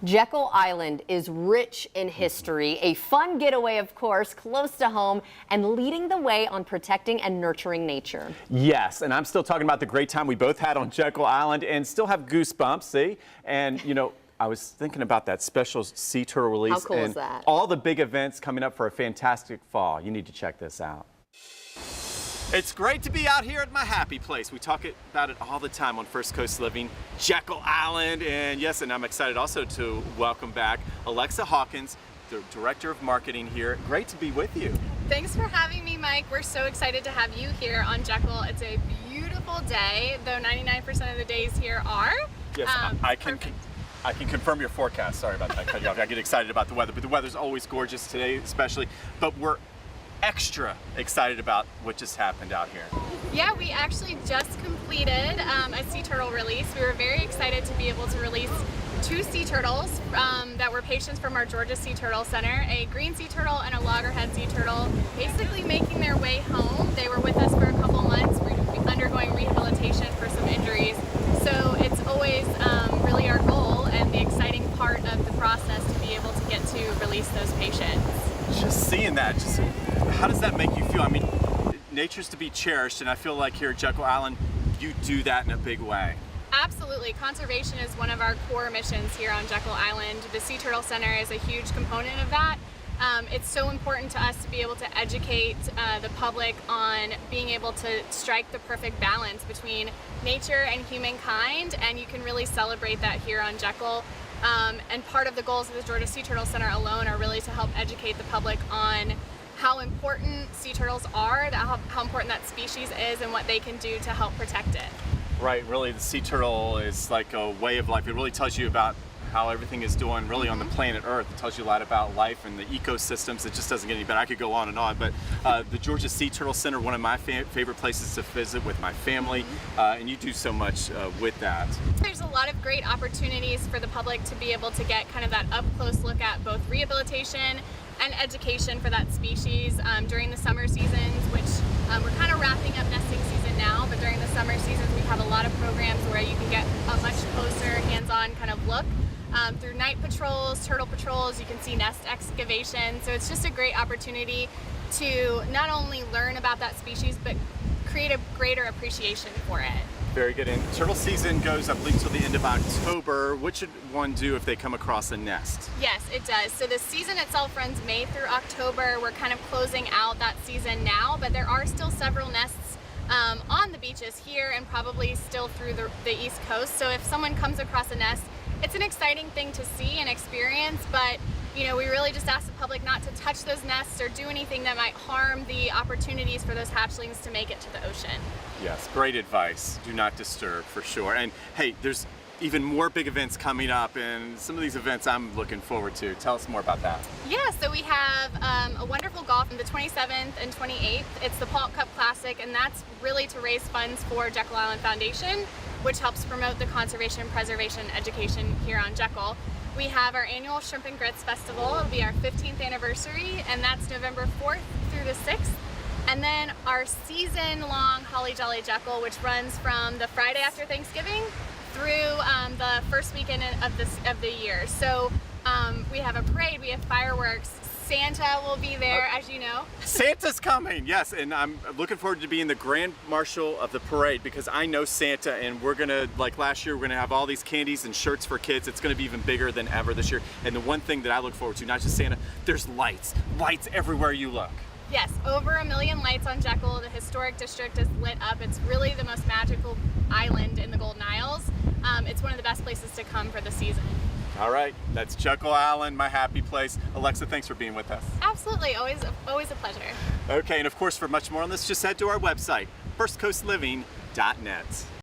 Jekyll Island is rich in history, a fun getaway, of course, close to home, and leading the way on protecting and nurturing nature. Yes, and I'm still talking about the great time we both had on Jekyll Island and still have goosebumps, see? And, you know, I was thinking about that special sea turtle release. How cool and is that? All the big events coming up for a fantastic fall. You need to check this out. It's great to be out here at my happy place. We talk about it all the time on First Coast Living, Jekyll Island. And yes, and I'm excited also to welcome back Alexa Hawkins, the Director of Marketing here. Great to be with you. Thanks for having me, Mike. We're so excited to have you here on Jekyll. It's a beautiful day, though 99% of the days here are. Yes, I can confirm your forecast. Sorry about that, cut you off. I get excited about the weather, but the weather's always gorgeous today, especially. But we're extra excited about what just happened out here. Yeah, we actually just completed a sea turtle release. We were very excited to be able to release 2 sea turtles that were patients from our Georgia Sea Turtle Center, a green sea turtle and a loggerhead sea turtle, basically making their way home. They were with us for a couple months, undergoing rehabilitation for some injuries. So it's always really our goal and the exciting part of the process to be able to get to release those patients. Just seeing that, how does that make you feel? I mean, nature's to be cherished, and I feel like here at Jekyll Island, you do that in a big way. Absolutely. Conservation is one of our core missions here on Jekyll Island. The Sea Turtle Center is a huge component of that. It's so important to us to be able to educate the public on being able to strike the perfect balance between nature and humankind, and you can really celebrate that here on Jekyll. And part of the goals of the Georgia Sea Turtle Center alone are really to help educate the public on how important sea turtles are, how important that species is, and what they can do to help protect it. Right, really the sea turtle is like a way of life. It really tells you about how everything is doing really on the planet Earth. It tells you a lot about life and the ecosystems. It just doesn't get any better. I could go on and on, but the Georgia Sea Turtle Center, one of my favorite places to visit with my family, and you do so much with that. There's a lot of great opportunities for the public to be able to get kind of that up-close look at both rehabilitation and education for that species during the summer seasons, which we're kind of wrapping up nesting season now, but during the summer seasons we have a lot of programs where you can get a much closer, hands-on kind of look. Through night patrols, turtle patrols, you can see nest excavation. So it's just a great opportunity to not only learn about that species, but create a greater appreciation for it. Very good. And turtle season goes, I believe, till the end of October. What should one do if they come across a nest? Yes, it does. So the season itself runs May through October. We're kind of closing out that season now, but there are still several nests on the beaches here and probably still through the East Coast. So if someone comes across a nest, it's an exciting thing to see and experience, but you know, we really just ask the public not to touch those nests or do anything that might harm the opportunities for those hatchlings to make it to the ocean. Yes, great advice. Do not disturb, for sure. And hey, there's even more big events coming up, and some of these events I'm looking forward to. Tell us more about that. Yeah, so we have a wonderful golf on the 27th and 28th. It's the Paul Cup Classic, and that's really to raise funds for Jekyll Island Foundation, which helps promote the conservation, preservation, education here on Jekyll. We have our annual Shrimp and Grits Festival. It'll be our 15th anniversary, and that's November 4th through the 6th. And then our season-long Holly Jolly Jekyll, which runs from the Friday after Thanksgiving through the first weekend of the year. So we have a parade, we have fireworks. Santa will be there, as you know. Santa's coming, yes, and I'm looking forward to being the Grand Marshal of the parade because I know Santa, and we're gonna, like last year, we're gonna have all these candies and shirts for kids. It's gonna be even bigger than ever this year. And the one thing that I look forward to, not just Santa, there's lights everywhere you look. Yes, over 1 million lights on Jekyll. The historic district is lit up. It's really the most magical island in the Golden Isles. It's one of the best places to come for the season. All right, that's Jekyll Island, my happy place. Alexa, thanks for being with us. Absolutely, always a pleasure. Okay, and of course, for much more on this, just head to our website, firstcoastliving.net.